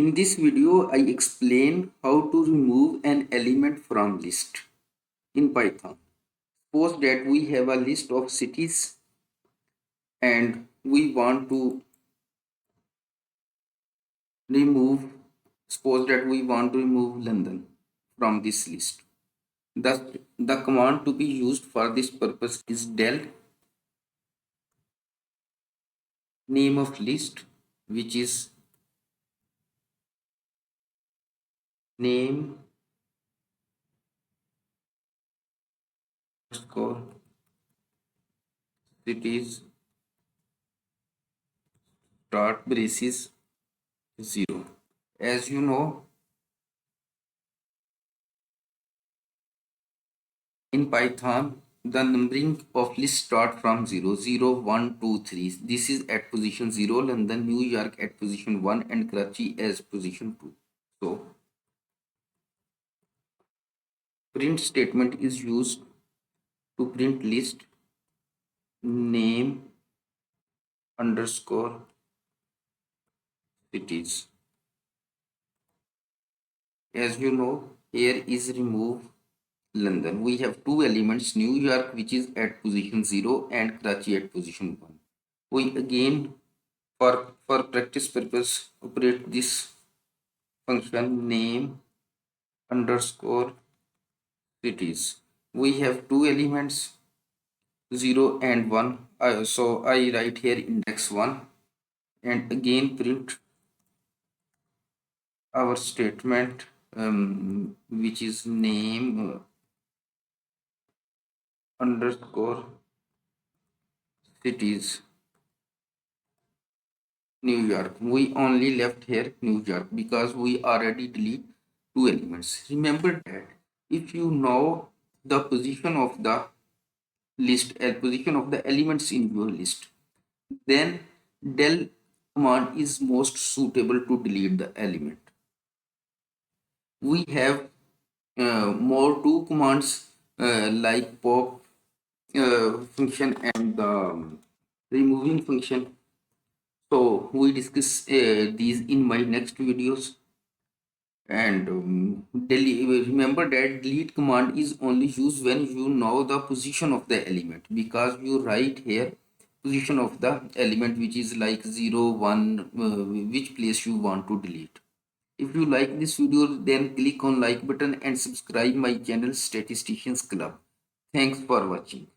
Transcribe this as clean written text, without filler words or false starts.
In this video, I explain how to remove an element from list in Python. Suppose that we have a list of cities and we want to remove, suppose that we want to remove London from this list. Thus, the command to be used for this purpose is del name of list, which is name underscore cities start braces 0. As you know, in Python, the numbering of list start from 0, 0, 1, 2, 3. This is at position 0, London, New York at position 1 and Karachi as position 2. So, print statement is used to print list name underscore cities. As you know, here is remove London. We have two elements, New York which is at position 0 and Karachi at position 1. We again for practice purpose operate this function name underscore cities. We have two elements 0 and 1. So I write here index 1 and again print our statement which is name underscore cities New York. We only left here New York because we already delete two elements. Remember that if you know the position of the list, position of the elements in your list, then del command is most suitable to delete the element. We have more two commands like pop function and the removing function. So we discuss these in my next videos. And remember that delete command is only used when you know the position of the element, because you write here position of the element which is like 0, 1, which place you want to delete. If you like this video, then click on like button and subscribe my channel Statisticians Club. Thanks for watching.